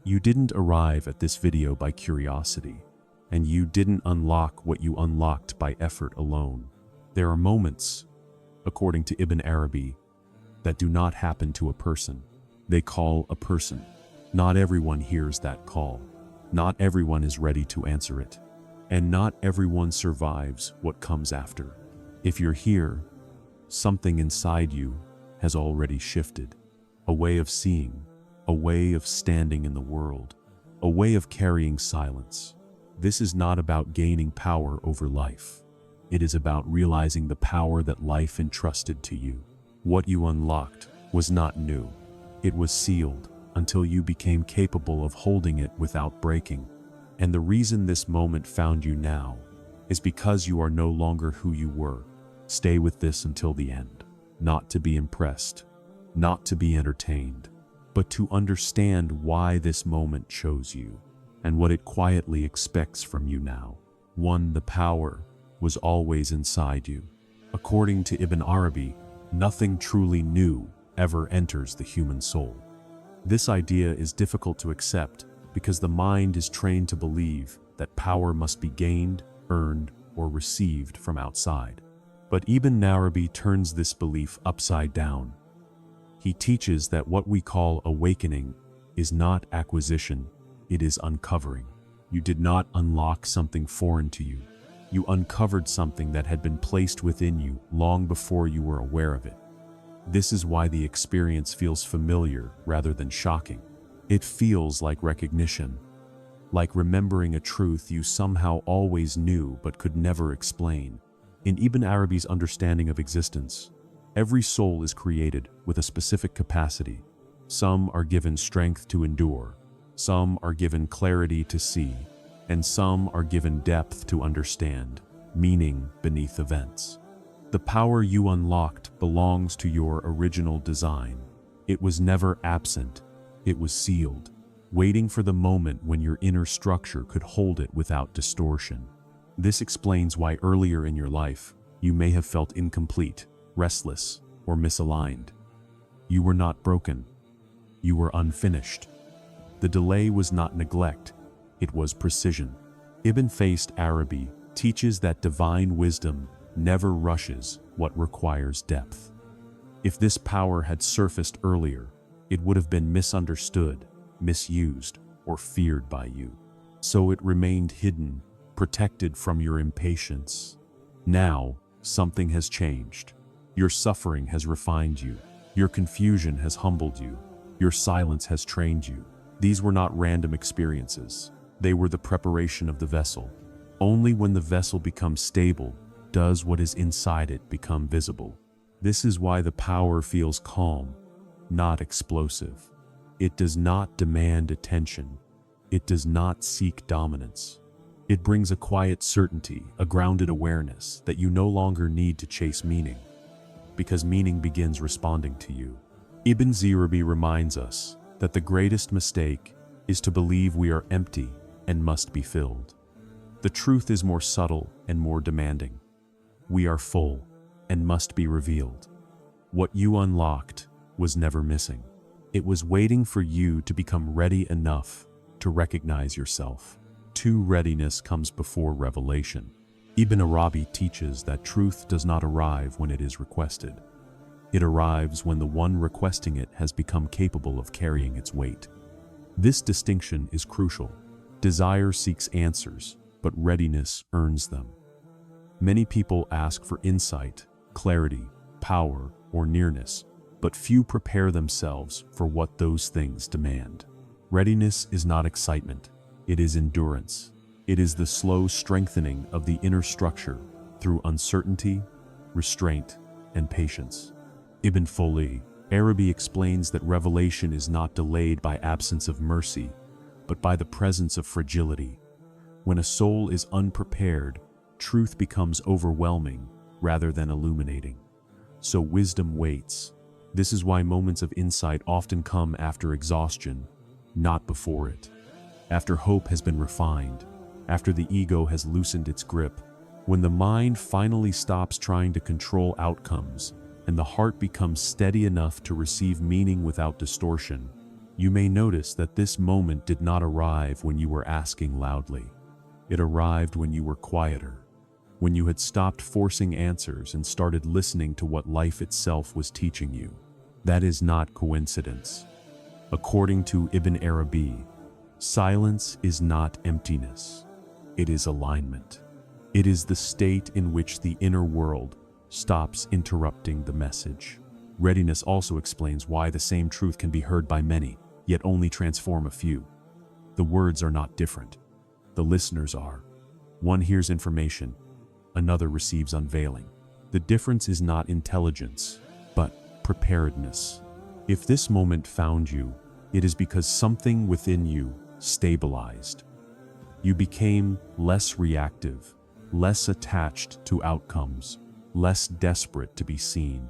You didn't arrive at this video by curiosity, and you didn't unlock what you unlocked by effort alone. There are moments, according to Ibn Arabi, that do not happen to a person. They call a person. Not everyone hears that call. Not everyone is ready to answer it. And not everyone survives what comes after. If you're here, something inside you has already shifted. A way of seeing, a way of standing in the world, a way of carrying silence. This is not about gaining power over life. It is about realizing the power that life entrusted to you. What you unlocked was not new. It was sealed until you became capable of holding it without breaking. And the reason this moment found you now is because you are no longer who you were. Stay with this until the end. Not to be impressed, not to be entertained, but to understand why this moment chose you and what it quietly expects from you now. 1. The power was always inside you. According to Ibn Arabi, nothing truly new ever enters the human soul. This idea is difficult to accept because the mind is trained to believe that power must be gained, earned, or received from outside. But Ibn Arabi turns this belief upside down. He teaches that what we call awakening is not acquisition, it is uncovering. You did not unlock something foreign to you. You uncovered something that had been placed within you long before you were aware of it. This is why the experience feels familiar rather than shocking. It feels like recognition, like remembering a truth you somehow always knew but could never explain. In Ibn Arabi's understanding of existence, every soul is created with a specific capacity. Some are given strength to endure, some are given clarity to see, and some are given depth to understand, meaning beneath events. The power you unlocked belongs to your original design. It was never absent, it was sealed, waiting for the moment when your inner structure could hold it without distortion. This explains why earlier in your life, you may have felt incomplete, restless, or misaligned. You were not broken. You were unfinished. The delay was not neglect, it was precision. Ibn Arabi teaches that divine wisdom never rushes what requires depth. If this power had surfaced earlier, it would have been misunderstood, misused, or feared by you. So it remained hidden, protected from your impatience. Now, something has changed. Your suffering has refined you. Your confusion has humbled you. Your silence has trained you. These were not random experiences. They were the preparation of the vessel. Only when the vessel becomes stable does what is inside it become visible. This is why the power feels calm, not explosive. It does not demand attention. It does not seek dominance. It brings a quiet certainty, a grounded awareness that you no longer need to chase meaning, because meaning begins responding to you. Ibn Arabi reminds us that the greatest mistake is to believe we are empty and must be filled. The truth is more subtle and more demanding. We are full and must be revealed. What you unlocked was never missing. It was waiting for you to become ready enough to recognize yourself. True readiness comes before revelation. Ibn Arabi teaches that truth does not arrive when it is requested. It arrives when the one requesting it has become capable of carrying its weight. This distinction is crucial. Desire seeks answers, but readiness earns them. Many people ask for insight, clarity, power, or nearness, but few prepare themselves for what those things demand. Readiness is not excitement, it is endurance. It is the slow strengthening of the inner structure through uncertainty, restraint, and patience. Ibn Arabi explains that revelation is not delayed by absence of mercy, but by the presence of fragility. When a soul is unprepared, truth becomes overwhelming rather than illuminating. So wisdom waits. This is why moments of insight often come after exhaustion, not before it. After hope has been refined, after the ego has loosened its grip, when the mind finally stops trying to control outcomes and the heart becomes steady enough to receive meaning without distortion, You may notice that this moment did not arrive when you were asking loudly. It arrived when you were quieter, when you had stopped forcing answers and started listening to what life itself was teaching you. That is not coincidence. According to Ibn Arabi, silence is not emptiness. It is alignment. It is the state in which the inner world stops interrupting the message. Readiness also explains why the same truth can be heard by many, yet only transform a few. The words are not different. The listeners are. One hears information, another receives unveiling. The difference is not intelligence, but preparedness. If this moment found you, it is because something within you stabilized. You became less reactive, less attached to outcomes, less desperate to be seen.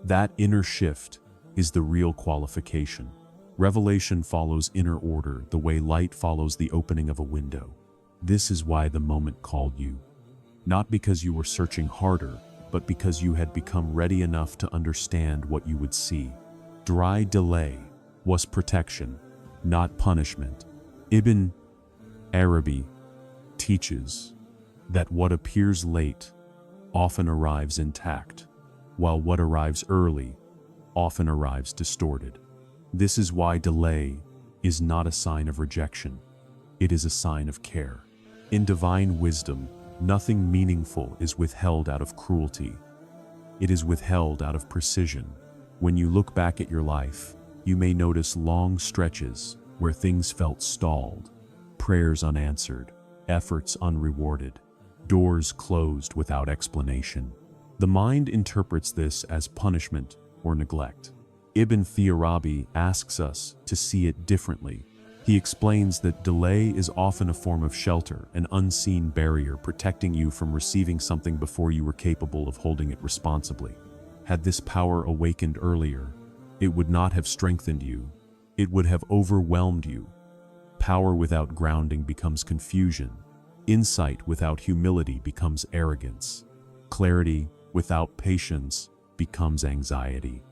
That inner shift is the real qualification. Revelation follows inner order the way light follows the opening of a window. This is why the moment called you. Not because you were searching harder, but because you had become ready enough to understand what you would see. Dry delay was protection, not punishment. Ibn Arabi teaches that what appears late often arrives intact, while what arrives early often arrives distorted. This is why delay is not a sign of rejection. It is a sign of care. In divine wisdom, nothing meaningful is withheld out of cruelty. It is withheld out of precision. When you look back at your life, you may notice long stretches where things felt stalled, prayers unanswered, efforts unrewarded, doors closed without explanation. The mind interprets this as punishment or neglect. Ibn Arabi asks us to see it differently. He explains that delay is often a form of shelter, an unseen barrier protecting you from receiving something before you were capable of holding it responsibly. Had this power awakened earlier, it would not have strengthened you. It would have overwhelmed you. Power without grounding becomes confusion. Insight without humility becomes arrogance. Clarity without patience becomes anxiety.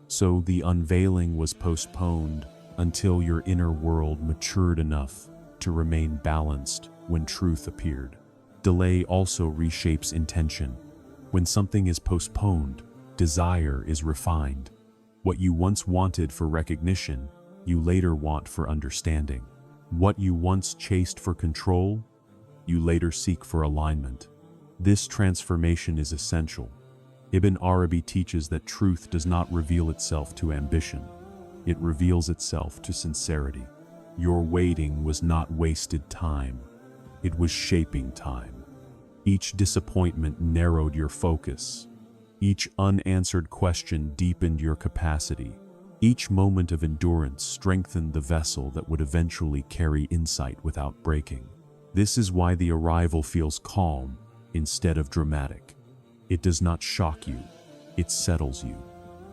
So the unveiling was postponed until your inner world matured enough to remain balanced when truth appeared. Delay also reshapes intention. When something is postponed, desire is refined. What you once wanted for recognition, you later want for understanding. What you once chased for control, you later seek for alignment. This transformation is essential. Ibn Arabi teaches that truth does not reveal itself to ambition. It reveals itself to sincerity. Your waiting was not wasted time. It was shaping time. Each disappointment narrowed your focus. Each unanswered question deepened your capacity. Each moment of endurance strengthened the vessel that would eventually carry insight without breaking. This is why the arrival feels calm instead of dramatic. It does not shock you, it settles you.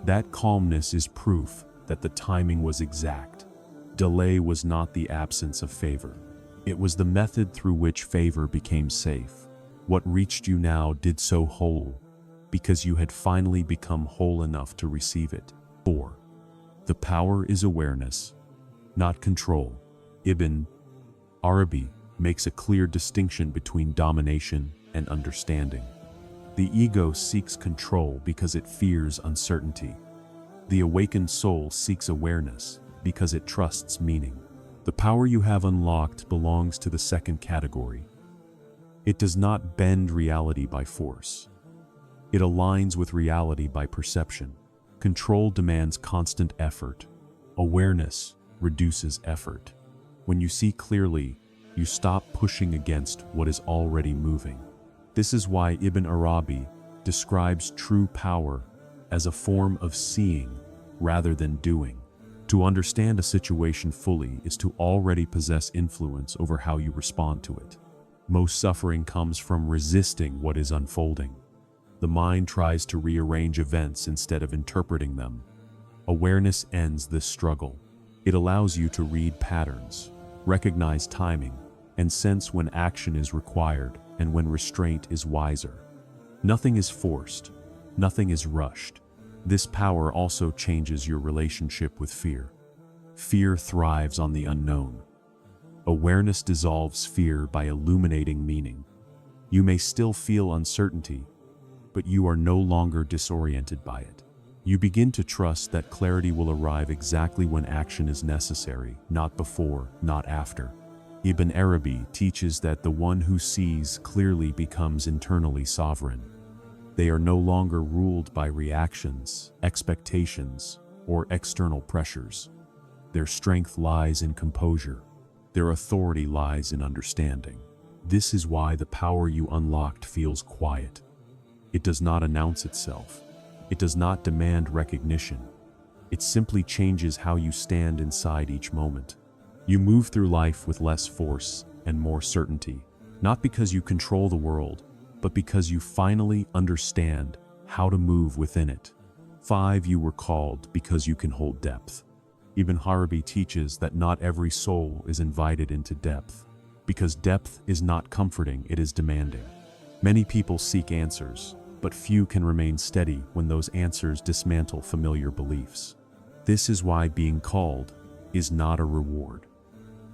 That calmness is proof that the timing was exact. Delay was not the absence of favor. It was the method through which favor became safe. What reached you now did so whole, because you had finally become whole enough to receive it. 4. The power is awareness, not control. Ibn Arabi makes a clear distinction between domination and understanding. The ego seeks control because it fears uncertainty. The awakened soul seeks awareness because it trusts meaning. The power you have unlocked belongs to the second category. It does not bend reality by force. It aligns with reality by perception. Control demands constant effort. Awareness reduces effort. When you see clearly, you stop pushing against what is already moving. This is why Ibn Arabi describes true power as a form of seeing rather than doing. To understand a situation fully is to already possess influence over how you respond to it. Most suffering comes from resisting what is unfolding. The mind tries to rearrange events instead of interpreting them. Awareness ends this struggle. It allows you to read patterns, recognize timing, and sense when action is required and when restraint is wiser. Nothing is forced, nothing is rushed. This power also changes your relationship with fear. Fear thrives on the unknown. Awareness dissolves fear by illuminating meaning. You may still feel uncertainty, but you are no longer disoriented by it. You begin to trust that clarity will arrive exactly when action is necessary, not before, not after. Ibn Arabi teaches that the one who sees clearly becomes internally sovereign. They are no longer ruled by reactions, expectations, or external pressures. Their strength lies in composure. Their authority lies in understanding. This is why the power you unlocked feels quiet. It does not announce itself. It does not demand recognition. It simply changes how you stand inside each moment. You move through life with less force and more certainty, not because you control the world, but because you finally understand how to move within it. 5. You were called because you can hold depth. Ibn Arabi teaches that not every soul is invited into depth, because depth is not comforting, it is demanding. Many people seek answers, but few can remain steady when those answers dismantle familiar beliefs. This is why being called is not a reward.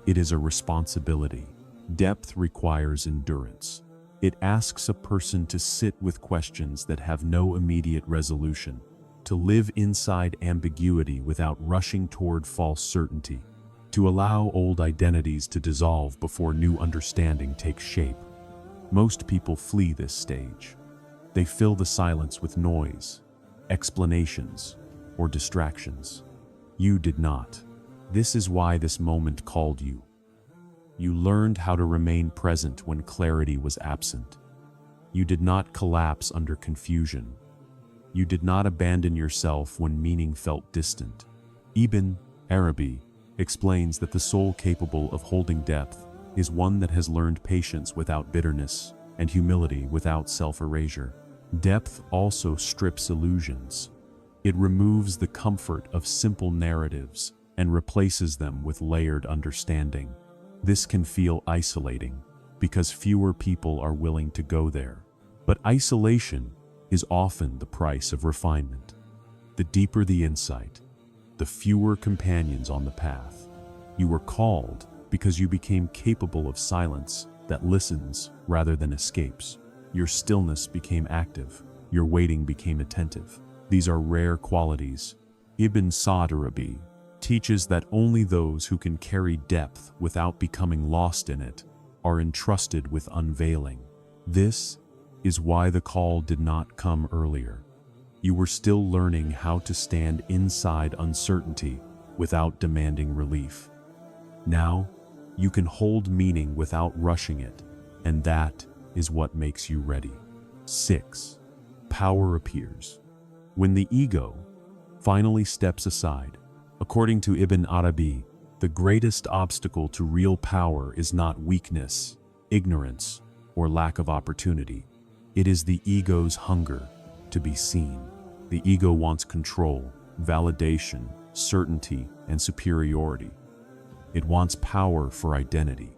It is a responsibility. Depth requires endurance. It asks a person to sit with questions that have no immediate resolution, to live inside ambiguity without rushing toward false certainty, to allow old identities to dissolve before new understanding takes shape. Most people flee this stage. They fill the silence with noise, explanations, or distractions. You did not. This is why this moment called you. You learned how to remain present when clarity was absent. You did not collapse under confusion. You did not abandon yourself when meaning felt distant. Ibn Arabi explains that the soul capable of holding depth is one that has learned patience without bitterness and humility without self-erasure. Depth also strips illusions. It removes the comfort of simple narratives and replaces them with layered understanding. This can feel isolating because fewer people are willing to go there. But isolation is often the price of refinement. The deeper the insight, the fewer companions on the path. You were called because you became capable of silence that listens rather than escapes. Your stillness became active. Your waiting became attentive. These are rare qualities. Ibn Arabi teaches that only those who can carry depth without becoming lost in it are entrusted with unveiling. This is why the call did not come earlier. You were still learning how to stand inside uncertainty without demanding relief. Now, you can hold meaning without rushing it, and that is what makes you ready. 6. Power appears. When the ego finally steps aside, according to Ibn Arabi, the greatest obstacle to real power is not weakness, ignorance, or lack of opportunity. It is the ego's hunger to be seen. The ego wants control, validation, certainty, and superiority. It wants power for identity.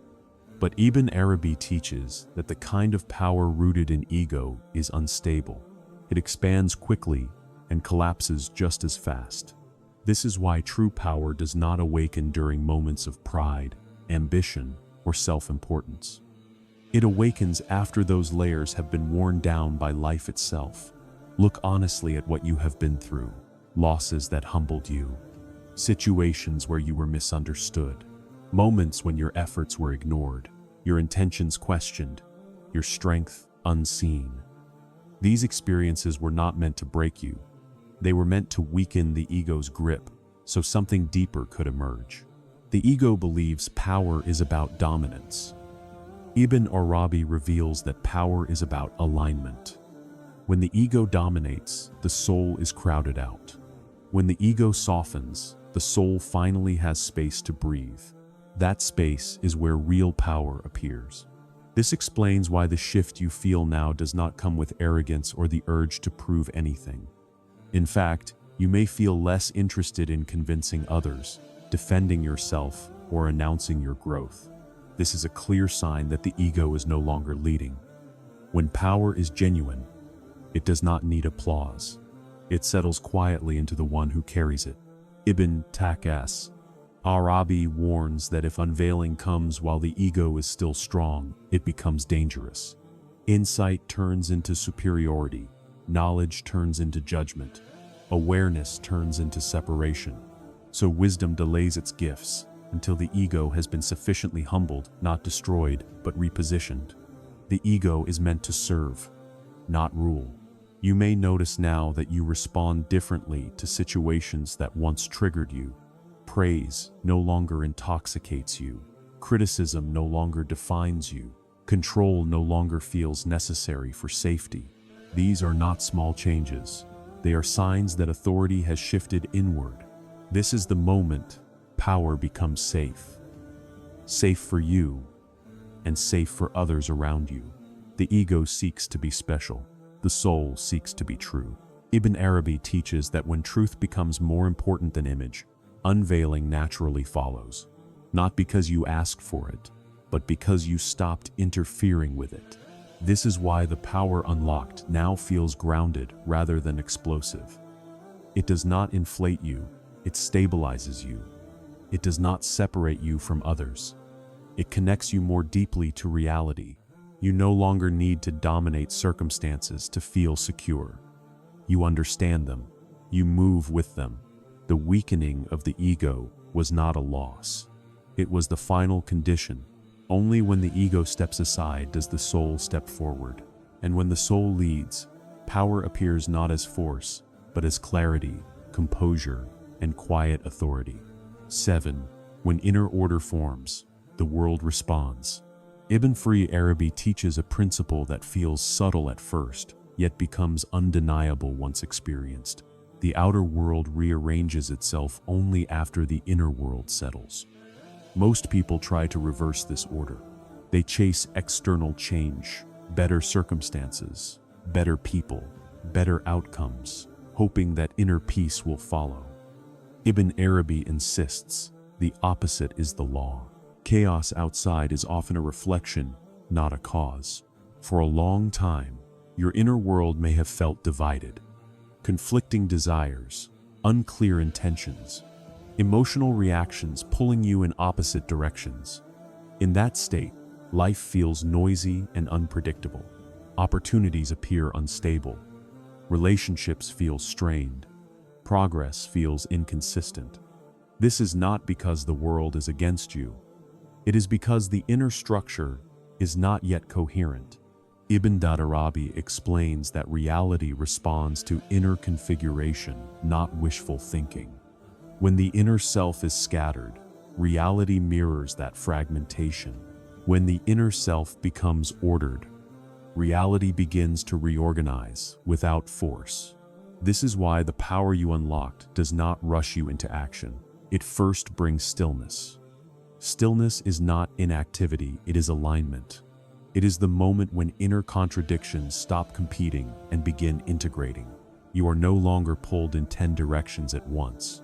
But Ibn Arabi teaches that the kind of power rooted in ego is unstable. It expands quickly and collapses just as fast. This is why true power does not awaken during moments of pride, ambition, or self-importance. It awakens after those layers have been worn down by life itself. Look honestly at what you have been through. Losses that humbled you. Situations where you were misunderstood. Moments when your efforts were ignored. Your intentions questioned. Your strength unseen. These experiences were not meant to break you. They were meant to weaken the ego's grip so something deeper could emerge. The ego believes power is about dominance. Ibn Arabi reveals that power is about alignment. When the ego dominates, the soul is crowded out. When the ego softens, the soul finally has space to breathe. That space is where real power appears. This explains why the shift you feel now does not come with arrogance or the urge to prove anything. In fact, you may feel less interested in convincing others, defending yourself, or announcing your growth. This is a clear sign that the ego is no longer leading. When power is genuine, it does not need applause. It settles quietly into the one who carries it. Ibn Arabi warns that if unveiling comes while the ego is still strong, it becomes dangerous. Insight turns into superiority, knowledge turns into judgment, awareness turns into separation. So wisdom delays its gifts until the ego has been sufficiently humbled, not destroyed, but repositioned. The ego is meant to serve, not rule. You may notice now that you respond differently to situations that once triggered you. Praise no longer intoxicates you. Criticism no longer defines you. Control no longer feels necessary for safety. These are not small changes. They are signs that authority has shifted inward. This is the moment power becomes safe. Safe for you, and safe for others around you. The ego seeks to be special. The soul seeks to be true. Ibn Arabi teaches that when truth becomes more important than image, unveiling naturally follows. Not because you asked for it, but because you stopped interfering with it. This is why the power unlocked now feels grounded rather than explosive. It does not inflate you, it stabilizes you. It does not separate you from others. It connects you more deeply to reality. You no longer need to dominate circumstances to feel secure. You understand them. You move with them. The weakening of the ego was not a loss. It was the final condition. Only when the ego steps aside does the soul step forward. And when the soul leads, power appears not as force, but as clarity, composure, and quiet authority. 7. When inner order forms, the world responds. Ibn Arabi teaches a principle that feels subtle at first, yet becomes undeniable once experienced. The outer world rearranges itself only after the inner world settles. Most people try to reverse this order. They chase external change, better circumstances, better people, better outcomes, hoping that inner peace will follow. Ibn Arabi insists, the opposite is the law. Chaos outside is often a reflection, not a cause. For a long time, your inner world may have felt divided. Conflicting desires, unclear intentions, emotional reactions pulling you in opposite directions. In that state, life feels noisy and unpredictable. Opportunities appear unstable. Relationships feel strained. Progress feels inconsistent. This is not because the world is against you. It is because the inner structure is not yet coherent. Ibn Arabi explains that reality responds to inner configuration, not wishful thinking. When the inner self is scattered, reality mirrors that fragmentation. When the inner self becomes ordered, reality begins to reorganize without force. This is why the power you unlocked does not rush you into action. It first brings stillness. Stillness is not inactivity, it is alignment. It is the moment when inner contradictions stop competing and begin integrating. You are no longer pulled in 10 directions at once.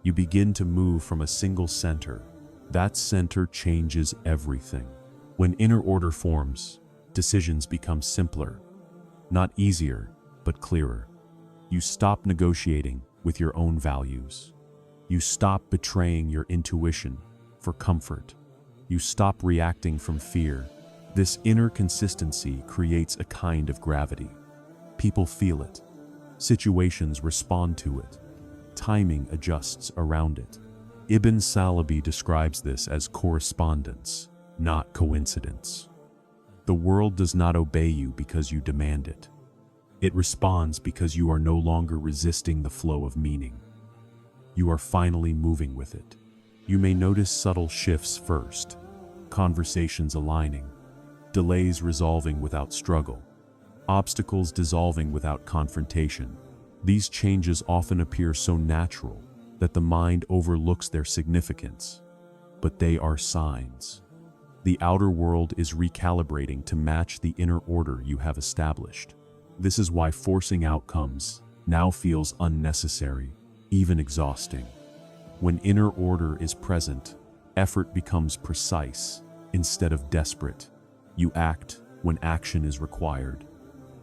You begin to move from a single center. That center changes everything. When inner order forms, decisions become simpler. Not easier, but clearer. You stop negotiating with your own values. You stop betraying your intuition for comfort. You stop reacting from fear. This inner consistency creates a kind of gravity. People feel it. Situations respond to it. Timing adjusts around it. Ibn Arabi describes this as correspondence, not coincidence. The world does not obey you because you demand it. It responds because you are no longer resisting the flow of meaning. You are finally moving with it. You may notice subtle shifts first, conversations aligning, delays resolving without struggle, obstacles dissolving without confrontation. These changes often appear so natural that the mind overlooks their significance, but they are signs. The outer world is recalibrating to match the inner order you have established. This is why forcing outcomes now feels unnecessary, even exhausting. When inner order is present, effort becomes precise instead of desperate. You act when action is required.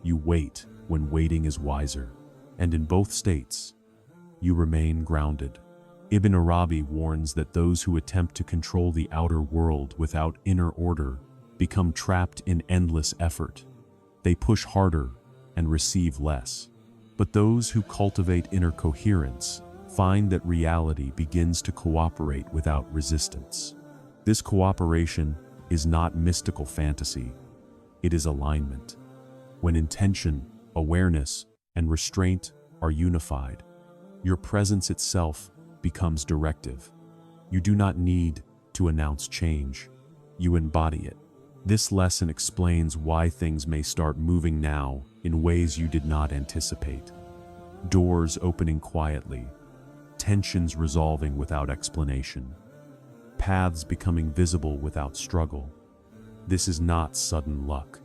You wait when waiting is wiser. And in both states, you remain grounded. Ibn Arabi warns that those who attempt to control the outer world without inner order become trapped in endless effort. They push harder and receive less. But those who cultivate inner coherence find that reality begins to cooperate without resistance. This cooperation is not mystical fantasy, it is alignment. When intention, awareness, and restraint are unified, your presence itself becomes directive. You do not need to announce change, you embody it. This lesson explains why things may start moving now in ways you did not anticipate. Doors opening quietly, tensions resolving without explanation, paths becoming visible without struggle. This is not sudden luck.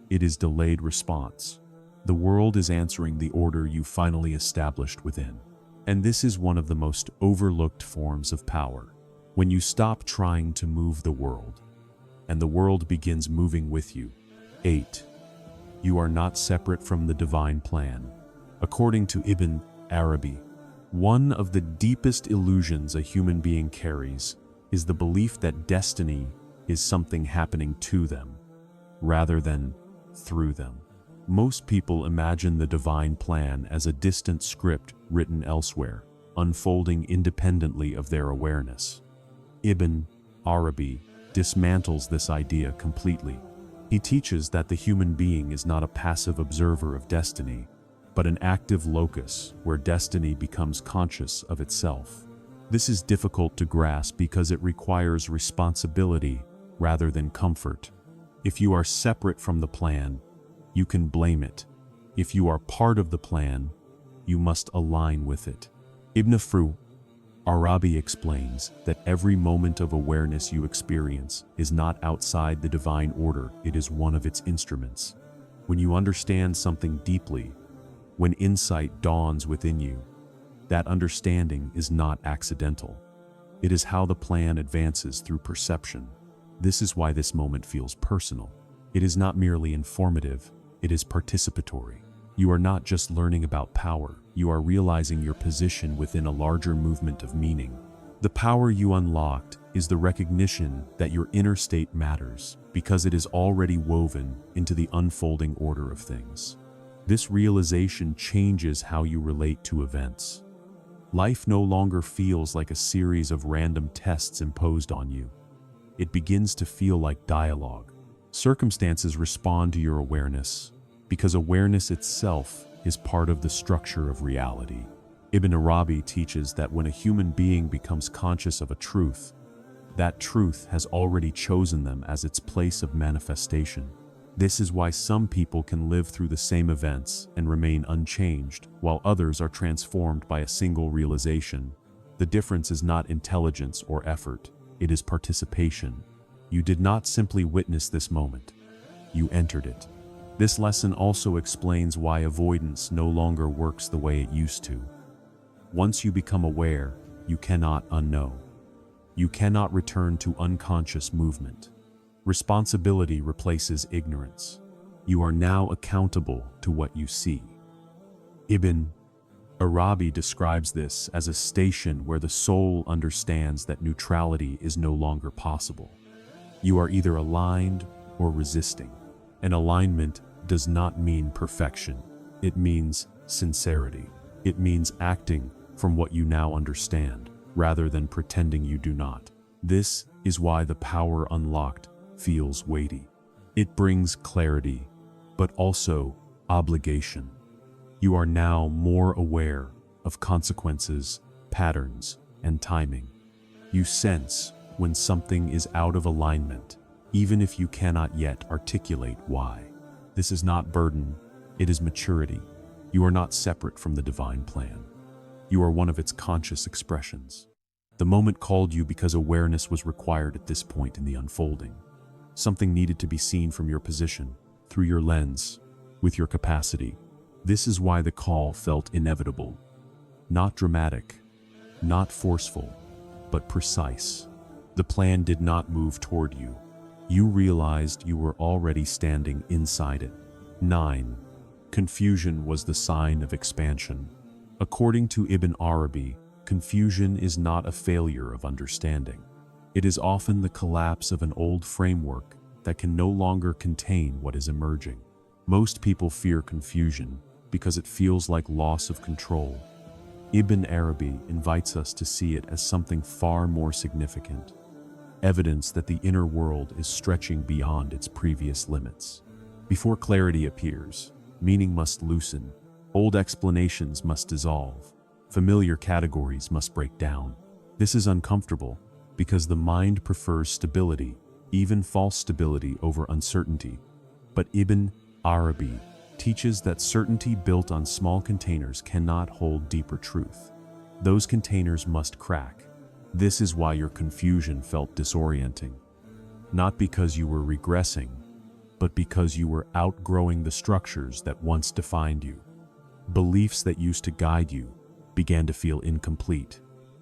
It is delayed response. The world is answering the order you finally established within. And this is one of the most overlooked forms of power. When you stop trying to move the world, and the world begins moving with you. 8. You are not separate from the divine plan. According to Ibn Arabi, one of the deepest illusions a human being carries is the belief that destiny is something happening to them, rather than through them. Most people imagine the divine plan as a distant script written elsewhere, unfolding independently of their awareness. Ibn Arabi dismantles this idea completely. He teaches that the human being is not a passive observer of destiny, but an active locus where destiny becomes conscious of itself. This is difficult to grasp because it requires responsibility rather than comfort. If you are separate from the plan, you can blame it. If you are part of the plan, you must align with it. Ibn Arabi explains that every moment of awareness you experience is not outside the divine order, it is one of its instruments. When you understand something deeply, when insight dawns within you, that understanding is not accidental. It is how the plan advances through perception. This is why this moment feels personal. It is not merely informative, it is participatory. You are not just learning about power, you are realizing your position within a larger movement of meaning. The power you unlocked is the recognition that your inner state matters because it is already woven into the unfolding order of things. This realization changes how you relate to events. Life no longer feels like a series of random tests imposed on you. It begins to feel like dialogue. Circumstances respond to your awareness, because awareness itself is part of the structure of reality. Ibn Arabi teaches that when a human being becomes conscious of a truth, that truth has already chosen them as its place of manifestation. This is why some people can live through the same events and remain unchanged, while others are transformed by a single realization. The difference is not intelligence or effort, it is participation. You did not simply witness this moment, you entered it. This lesson also explains why avoidance no longer works the way it used to. Once you become aware, you cannot unknow. You cannot return to unconscious movement. Responsibility replaces ignorance. You are now accountable to what you see. Ibn Arabi describes this as a station where the soul understands that neutrality is no longer possible. You are either aligned or resisting. And alignment does not mean perfection. It means sincerity. It means acting from what you now understand, rather than pretending you do not. This is why the power unlocked feels weighty. It brings clarity, but also obligation. You are now more aware of consequences, patterns, and timing. You sense when something is out of alignment, even if you cannot yet articulate why. This is not burden, it is maturity. You are not separate from the divine plan. You are one of its conscious expressions. The moment called you because awareness was required at this point in the unfolding. Something needed to be seen from your position, through your lens, with your capacity. This is why the call felt inevitable. Not dramatic, not forceful, but precise. The plan did not move toward you. You realized you were already standing inside it. 9. Confusion was the sign of expansion. According to Ibn Arabi, Confusion is not a failure of understanding. It is often the collapse of an old framework that can no longer contain what is emerging. Most people fear confusion because it feels like loss of control. Ibn Arabi invites us to see it as something far more significant, evidence that the inner world is stretching beyond its previous limits. Before clarity appears, meaning must loosen, old explanations must dissolve, familiar categories must break down. This is uncomfortable because the mind prefers stability, even false stability, over uncertainty. But Ibn Arabi teaches that certainty built on small containers cannot hold deeper truth. Those containers must crack. This is why your confusion felt disorienting. Not because you were regressing, but because you were outgrowing the structures that once defined you. Beliefs that used to guide you began to feel incomplete.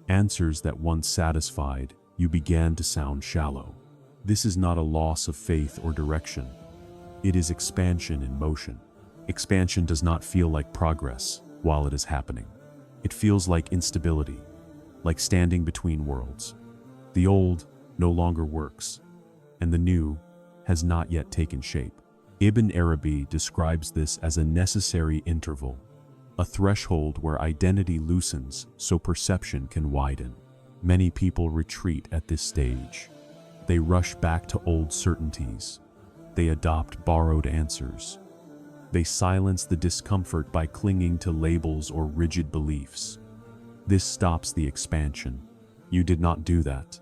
Answers that once satisfied you began to sound shallow. This is not a loss of faith or direction. It is expansion in motion. Expansion does not feel like progress while it is happening. It feels like instability, like standing between worlds. The old no longer works, and the new has not yet taken shape. Ibn Arabi describes this as a necessary interval, a threshold where identity loosens so perception can widen. Many people retreat at this stage. They rush back to old certainties. They adopt borrowed answers. They silence the discomfort by clinging to labels or rigid beliefs. This stops the expansion. You did not do that.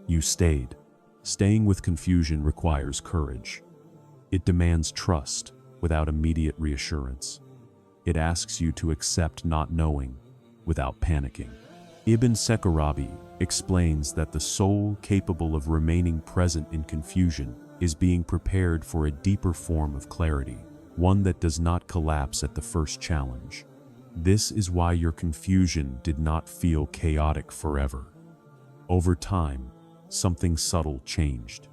You stayed. Staying with confusion requires courage. It demands trust without immediate reassurance. It asks you to accept not knowing without panicking. Ibn Arabi explains that the soul capable of remaining present in confusion is being prepared for a deeper form of clarity, one that does not collapse at the first challenge. This is why your confusion did not feel chaotic forever. Over time, something subtle changed.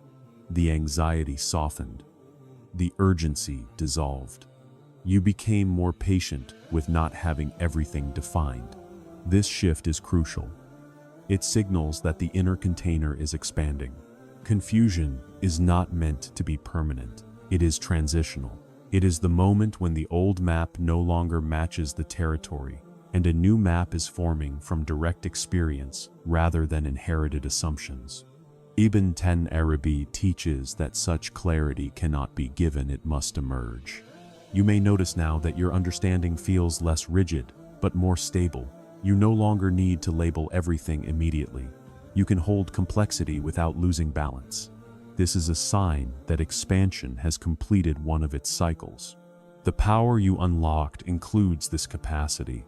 The anxiety softened. The urgency dissolved. You became more patient with not having everything defined. This shift is crucial. It signals that the inner container is expanding. Confusion is not meant to be permanent. It is transitional. It is the moment when the old map no longer matches the territory, and a new map is forming from direct experience rather than inherited assumptions. Ibn Arabi teaches that such clarity cannot be given, it must emerge. You may notice now that your understanding feels less rigid, but more stable. You no longer need to label everything immediately. You can hold complexity without losing balance. This is a sign that expansion has completed one of its cycles. The power you unlocked includes this capacity,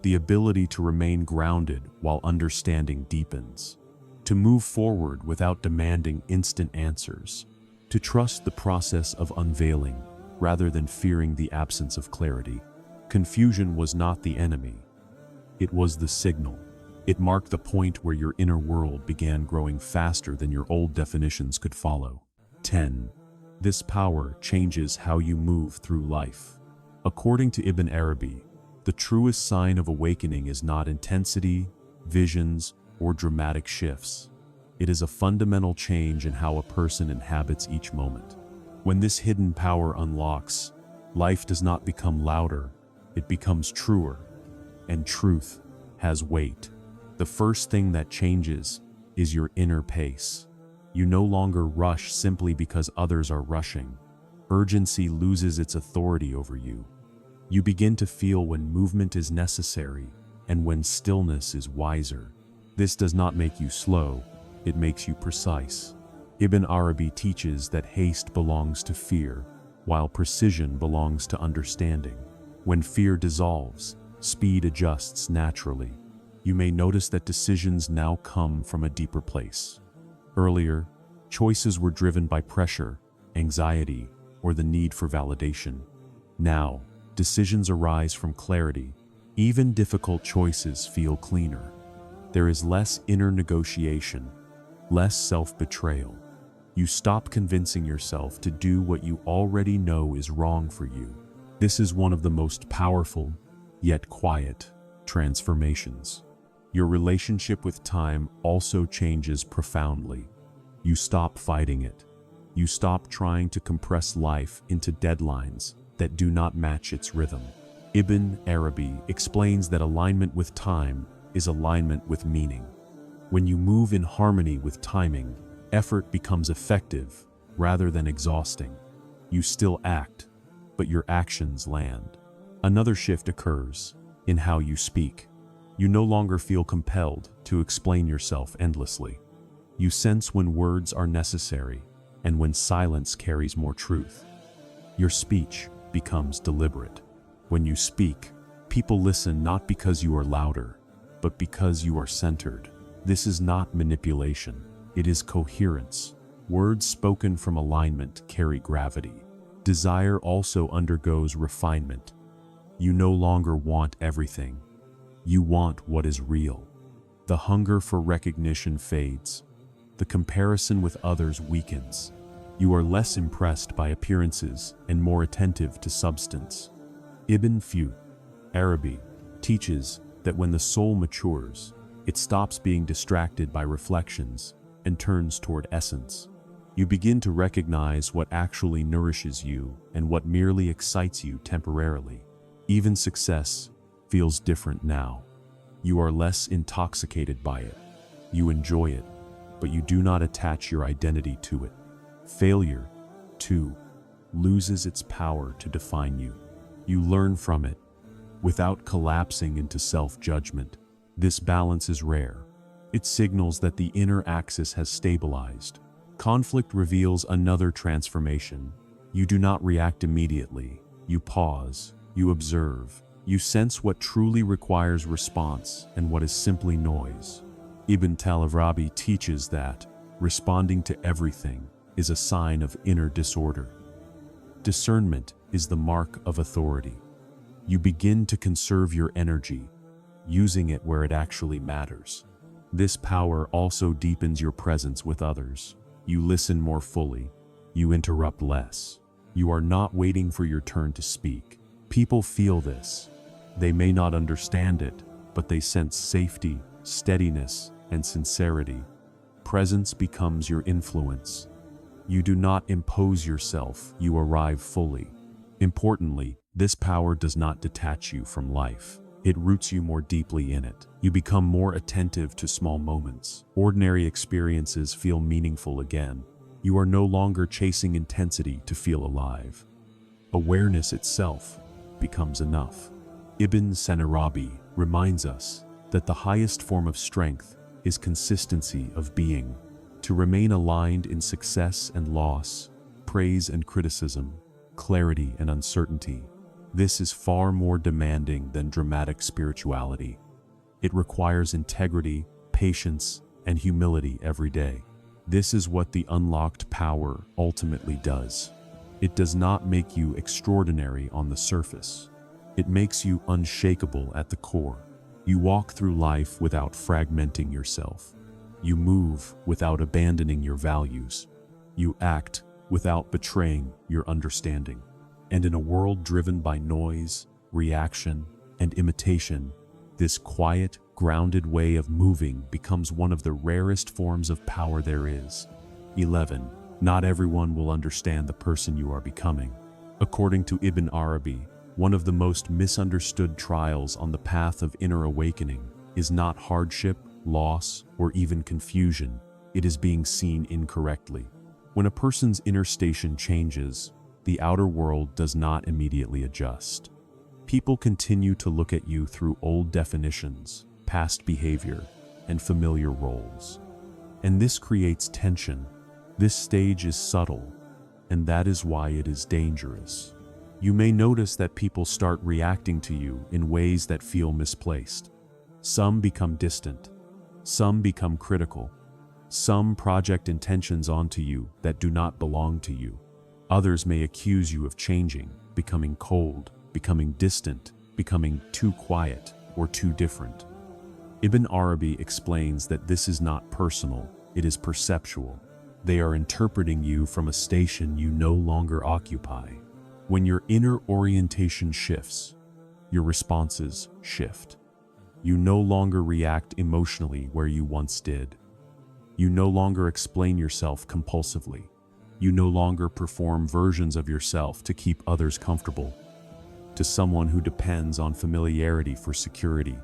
the ability to remain grounded while understanding deepens, to move forward without demanding instant answers, to trust the process of unveiling rather than fearing the absence of clarity. Confusion was not the enemy. It was the signal. It marked the point where your inner world began growing faster than your old definitions could follow. 10. This power changes how you move through life. According to Ibn Arabi, the truest sign of awakening is not intensity, visions, or dramatic shifts. It is a fundamental change in how a person inhabits each moment. When this hidden power unlocks, life does not become louder, it becomes truer, and truth has weight. The first thing that changes is your inner pace. You no longer rush simply because others are rushing. Urgency loses its authority over you. You begin to feel when movement is necessary and when stillness is wiser. This does not make you slow, it makes you precise. Ibn Arabi teaches that haste belongs to fear, while precision belongs to understanding. When fear dissolves, speed adjusts naturally. You may notice that decisions now come from a deeper place. Earlier, choices were driven by pressure, anxiety, or the need for validation. Now, decisions arise from clarity. Even difficult choices feel cleaner. There is less inner negotiation, less self-betrayal. You stop convincing yourself to do what you already know is wrong for you. This is one of the most powerful, yet quiet, transformations. Your relationship with time also changes profoundly. You stop fighting it. You stop trying to compress life into deadlines that do not match its rhythm. Ibn Arabi explains that alignment with time is alignment with meaning. When you move in harmony with timing, effort becomes effective rather than exhausting. You still act, but your actions land. Another shift occurs in how you speak. You no longer feel compelled to explain yourself endlessly. You sense when words are necessary and when silence carries more truth. Your speech becomes deliberate. When you speak, people listen not because you are louder, but because you are centered. This is not manipulation, it is coherence. Words spoken from alignment carry gravity. Desire also undergoes refinement. You no longer want everything. You want what is real. The hunger for recognition fades. The comparison with others weakens. You are less impressed by appearances and more attentive to substance. Ibn Arabi teaches that when the soul matures, it stops being distracted by reflections and turns toward essence. You begin to recognize what actually nourishes you and what merely excites you temporarily. Even success feels different now. You are less intoxicated by it. You enjoy it, but you do not attach your identity to it. Failure, too, loses its power to define you. You learn from it without collapsing into self-judgment. This balance is rare. It signals that the inner axis has stabilized. Conflict reveals another transformation. You do not react immediately. You pause. You observe. You sense what truly requires response and what is simply noise. Ibn Arabi teaches that responding to everything is a sign of inner disorder. Discernment is the mark of authority. You begin to conserve your energy, using it where it actually matters. This power also deepens your presence with others. You listen more fully. You interrupt less. You are not waiting for your turn to speak. People feel this. They may not understand it, but they sense safety, steadiness, and sincerity. Presence becomes your influence. You do not impose yourself, you arrive fully. Importantly, this power does not detach you from life. It roots you more deeply in it. You become more attentive to small moments. Ordinary experiences feel meaningful again. You are no longer chasing intensity to feel alive. Awareness itself becomes enough. Ibn Arabi reminds us that the highest form of strength is consistency of being. To remain aligned in success and loss, praise and criticism, clarity and uncertainty. This is far more demanding than dramatic spirituality. It requires integrity, patience, and humility every day. This is what the unlocked power ultimately does. It does not make you extraordinary on the surface. It makes you unshakable at the core. You walk through life without fragmenting yourself. You move without abandoning your values. You act without betraying your understanding. And in a world driven by noise, reaction, and imitation, this quiet, grounded way of moving becomes one of the rarest forms of power there is. 11. Not everyone will understand the person you are becoming. According to Ibn Arabi, one of the most misunderstood trials on the path of inner awakening is not hardship, loss, or even confusion. It is being seen incorrectly. When a person's inner station changes, the outer world does not immediately adjust. People continue to look at you through old definitions, past behavior, and familiar roles. And this creates tension. This stage is subtle, and that is why it is dangerous. You may notice that people start reacting to you in ways that feel misplaced. Some become distant. Some become critical. Some project intentions onto you that do not belong to you. Others may accuse you of changing, becoming cold, becoming distant, becoming too quiet, or too different. Ibn Arabi explains that this is not personal, it is perceptual. They are interpreting you from a station you no longer occupy. When your inner orientation shifts, your responses shift. You no longer react emotionally where you once did. You no longer explain yourself compulsively. You no longer perform versions of yourself to keep others comfortable. To someone who depends on familiarity for security,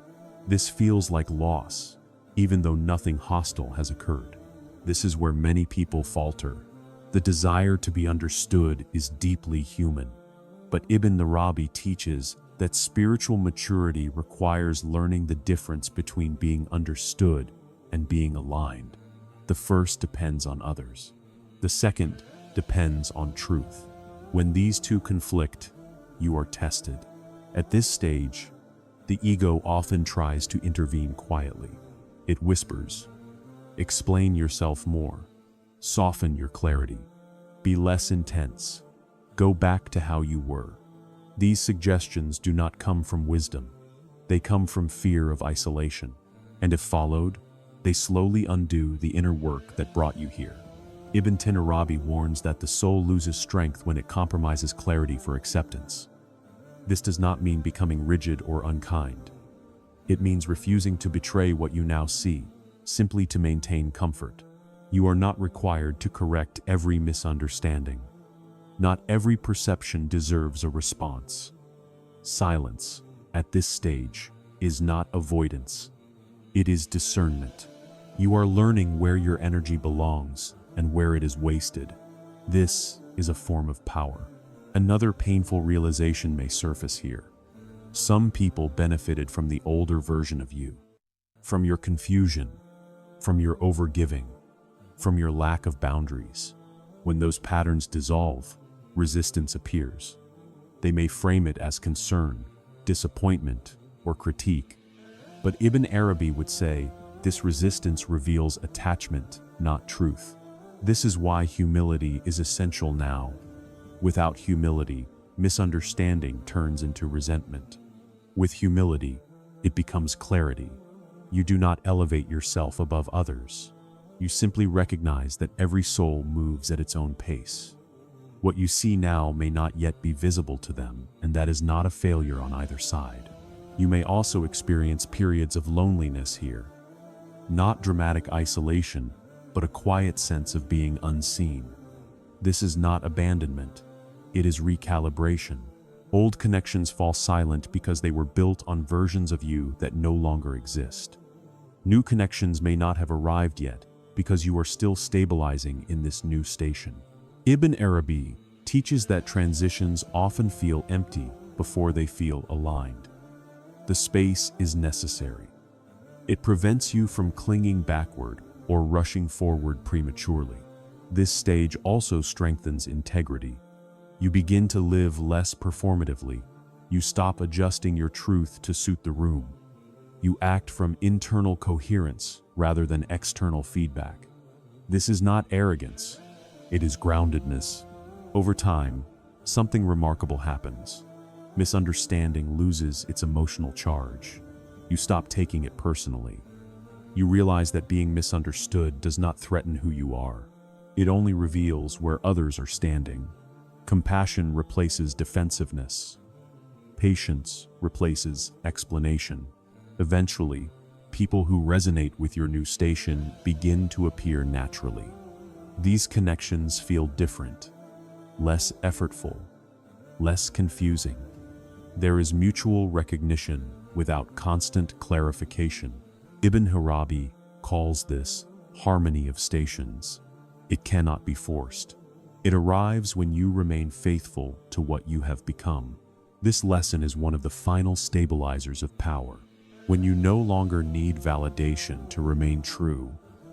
this feels like loss, even though nothing hostile has occurred. This is where many people falter. The desire to be understood is deeply human, but Ibn Arabi teaches that spiritual maturity requires learning the difference between being understood and being aligned. The first depends on others. The second depends on truth. When these two conflict, you are tested. At this stage, the ego often tries to intervene quietly. It whispers, "Explain yourself more. Soften your clarity. Be less intense. Go back to how you were." These suggestions do not come from wisdom. They come from fear of isolation. And if followed, they slowly undo the inner work that brought you here. Ibn Arabi warns that the soul loses strength when it compromises clarity for acceptance. This does not mean becoming rigid or unkind. It means refusing to betray what you now see, simply to maintain comfort. You are not required to correct every misunderstanding. Not every perception deserves a response. Silence, at this stage, is not avoidance. It is discernment. You are learning where your energy belongs and where it is wasted. This is a form of power. Another painful realization may surface here. Some people benefited from the older version of you, from your confusion, from your overgiving, from your lack of boundaries. When those patterns dissolve, resistance appears. They may frame it as concern, disappointment, or critique. But Ibn Arabi would say, this resistance reveals attachment, not truth. This is why humility is essential now. Without humility, misunderstanding turns into resentment. With humility, it becomes clarity. You do not elevate yourself above others. You simply recognize that every soul moves at its own pace. What you see now may not yet be visible to them, and that is not a failure on either side. You may also experience periods of loneliness here. Not dramatic isolation, but a quiet sense of being unseen. This is not abandonment. It is recalibration. Old connections fall silent because they were built on versions of you that no longer exist. New connections may not have arrived yet because you are still stabilizing in this new station. Ibn Arabi teaches that transitions often feel empty before they feel aligned. The space is necessary. It prevents you from clinging backward or rushing forward prematurely. This stage also strengthens integrity. You begin to live less performatively. You stop adjusting your truth to suit the room. You act from internal coherence rather than external feedback. This is not arrogance. It is groundedness. Over time, something remarkable happens. Misunderstanding loses its emotional charge. You stop taking it personally. You realize that being misunderstood does not threaten who you are. It only reveals where others are standing. Compassion replaces defensiveness. Patience replaces explanation. Eventually, people who resonate with your new station begin to appear naturally. These connections feel different, less effortful, less confusing. There is mutual recognition without constant clarification. Ibn Arabi calls this harmony of stations. It cannot be forced. It arrives when you remain faithful to what you have become. This lesson is one of the final stabilizers of power. When you no longer need validation to remain true,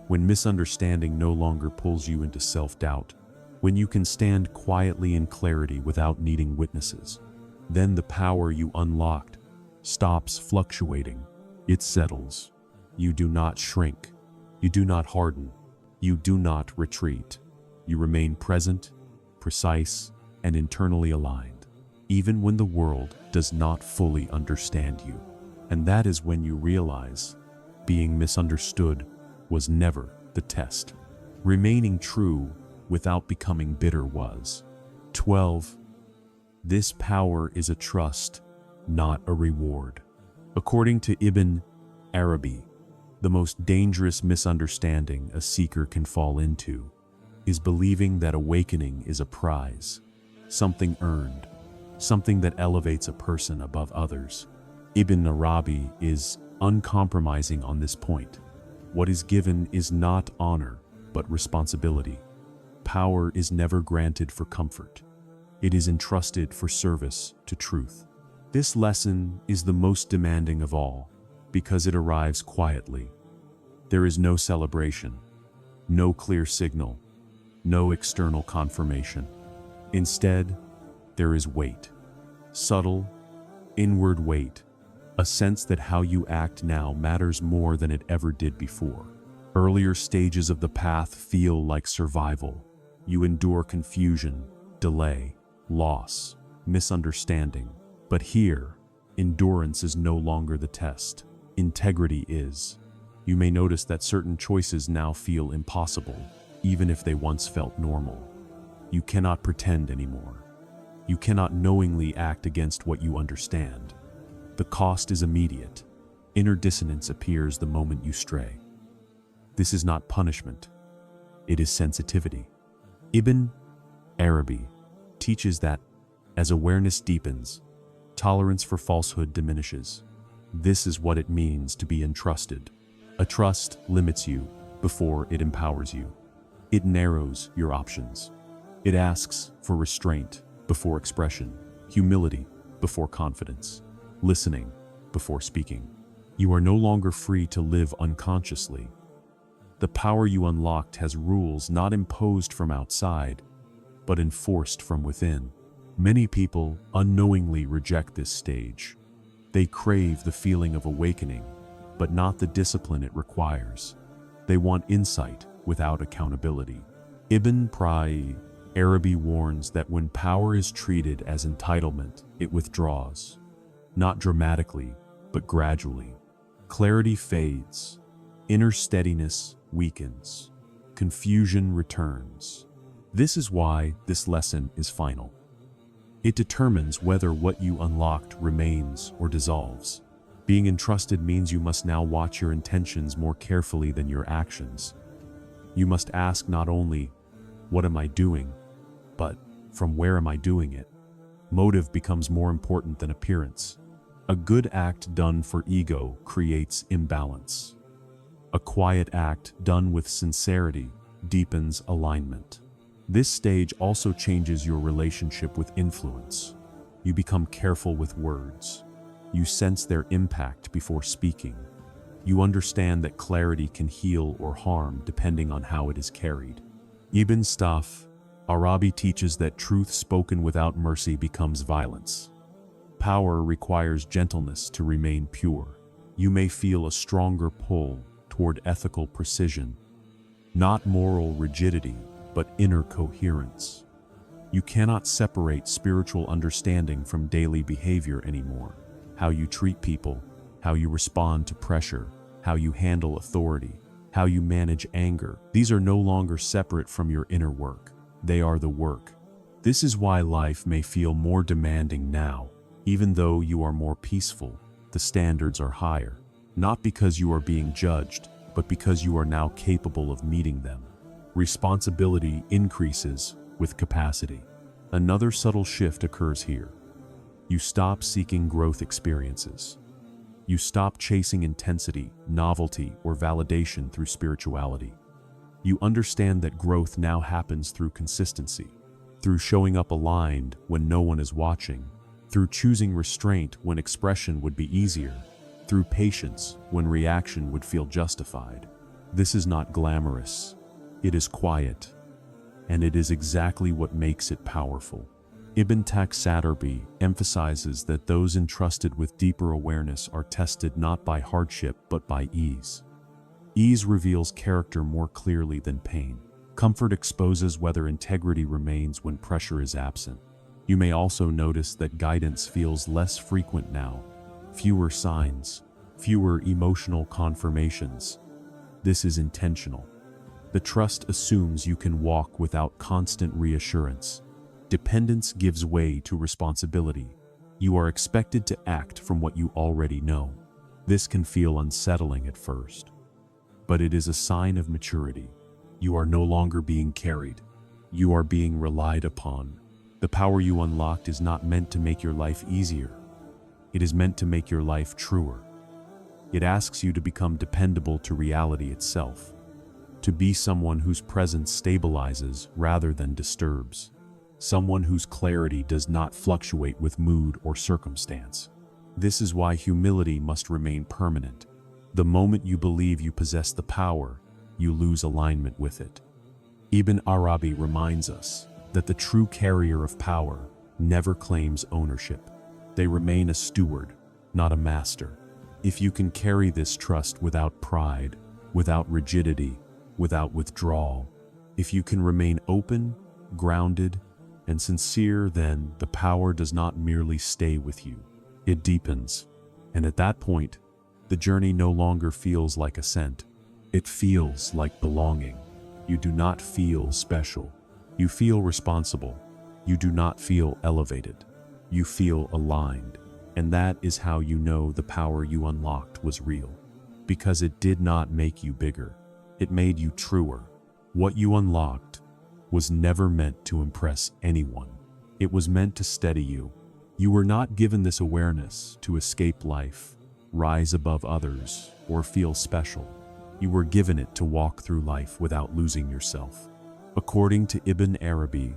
when misunderstanding no longer pulls you into self-doubt, when you can stand quietly in clarity without needing witnesses, then the power you unlocked stops fluctuating. It settles. You do not shrink. You do not harden. You do not retreat. You remain present, precise, and internally aligned, even when the world does not fully understand you. And that is when you realize being misunderstood was never the test. Remaining true without becoming bitter was. 12. This power is a trust, not a reward. According to Ibn Arabi. The most dangerous misunderstanding a seeker can fall into is believing that awakening is a prize, something earned, something that elevates a person above others. Ibn Arabi is uncompromising on this point. What is given is not honor, but responsibility. Power is never granted for comfort. It is entrusted for service to truth. This lesson is the most demanding of all, because it arrives quietly. There is no celebration, no clear signal, no external confirmation. Instead, there is weight. Subtle, inward weight. A sense that how you act now matters more than it ever did before. Earlier stages of the path feel like survival. You endure confusion, delay, loss, misunderstanding. But here, endurance is no longer the test. Integrity is. You may notice that certain choices now feel impossible, even if they once felt normal. You cannot pretend anymore. You cannot knowingly act against what you understand. The cost is immediate. Inner dissonance appears the moment you stray. This is not punishment. It is sensitivity. Ibn Arabi teaches that, as awareness deepens, tolerance for falsehood diminishes. This is what it means to be entrusted. A trust limits you before it empowers you. It narrows your options. It asks for restraint before expression, humility before confidence, listening before speaking. You are no longer free to live unconsciously. The power you unlocked has rules not imposed from outside, but enforced from within. Many people unknowingly reject this stage. They crave the feeling of awakening, but not the discipline it requires. They want insight without accountability. Ibn Arabi warns that when power is treated as entitlement, it withdraws. Not dramatically, but gradually. Clarity fades. Inner steadiness weakens. Confusion returns. This is why this lesson is final. It determines whether what you unlocked remains or dissolves. Being entrusted means you must now watch your intentions more carefully than your actions. You must ask not only, "What am I doing?" but, "From where am I doing it?" Motive becomes more important than appearance. A good act done for ego creates imbalance. A quiet act done with sincerity deepens alignment. This stage also changes your relationship with influence. You become careful with words. You sense their impact before speaking. You understand that clarity can heal or harm depending on how it is carried. Ibn Arabi teaches that truth spoken without mercy becomes violence. Power requires gentleness to remain pure. You may feel a stronger pull toward ethical precision, not moral rigidity, but inner coherence. You cannot separate spiritual understanding from daily behavior anymore. How you treat people, how you respond to pressure, how you handle authority, how you manage anger, these are no longer separate from your inner work. They are the work. This is why life may feel more demanding now. Even though you are more peaceful, the standards are higher. Not because you are being judged, but because you are now capable of meeting them. Responsibility increases with capacity. Another subtle shift occurs here. You stop seeking growth experiences. You stop chasing intensity, novelty, or validation through spirituality. You understand that growth now happens through consistency, through showing up aligned when no one is watching, through choosing restraint when expression would be easier, through patience when reaction would feel justified. This is not glamorous. It is quiet, and it is exactly what makes it powerful. Ibn Arabi emphasizes that those entrusted with deeper awareness are tested not by hardship but by ease. Ease reveals character more clearly than pain. Comfort exposes whether integrity remains when pressure is absent. You may also notice that guidance feels less frequent now. Fewer signs, fewer emotional confirmations. This is intentional. The trust assumes you can walk without constant reassurance. Dependence gives way to responsibility. You are expected to act from what you already know. This can feel unsettling at first, but it is a sign of maturity. You are no longer being carried. You are being relied upon. The power you unlocked is not meant to make your life easier. It is meant to make your life truer. It asks you to become dependable to reality itself, to be someone whose presence stabilizes rather than disturbs, someone whose clarity does not fluctuate with mood or circumstance. This is why humility must remain permanent. The moment you believe you possess the power, you lose alignment with it. Ibn Arabi reminds us that the true carrier of power never claims ownership. They remain a steward, not a master. If you can carry this trust without pride, without rigidity, without withdrawal, if you can remain open, grounded, and sincere, then the power does not merely stay with you. It deepens, and at that point, the journey no longer feels like ascent. It feels like belonging. You do not feel special. You feel responsible. You do not feel elevated. You feel aligned. And that is how you know the power you unlocked was real. Because it did not make you bigger. It made you truer. What you unlocked was never meant to impress anyone. It was meant to steady you. You were not given this awareness to escape life, rise above others, or feel special. You were given it to walk through life without losing yourself. According to Ibn Arabi,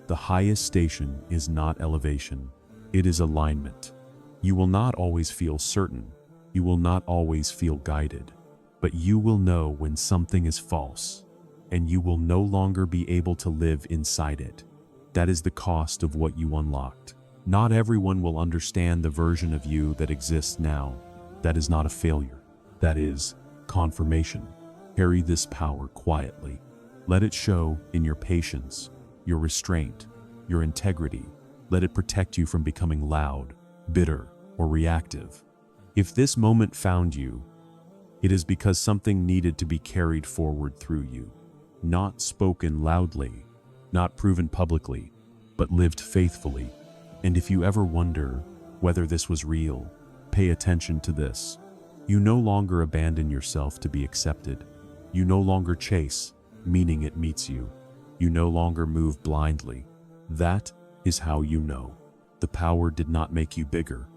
the highest station is not elevation, it is alignment. You will not always feel certain, you will not always feel guided, but you will know when something is false, and you will no longer be able to live inside it. That is the cost of what you unlocked. Not everyone will understand the version of you that exists now. That is not a failure. That is confirmation. Carry this power quietly. Let it show in your patience, your restraint, your integrity. Let it protect you from becoming loud, bitter, or reactive. If this moment found you, it is because something needed to be carried forward through you. Not spoken loudly, not proven publicly, but lived faithfully. And if you ever wonder whether this was real, pay attention to this. You no longer abandon yourself to be accepted. You no longer chase, meaning it meets you. You no longer move blindly. That is how you know. The power did not make you bigger.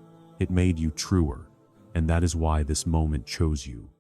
It made you truer. And that is why this moment chose you.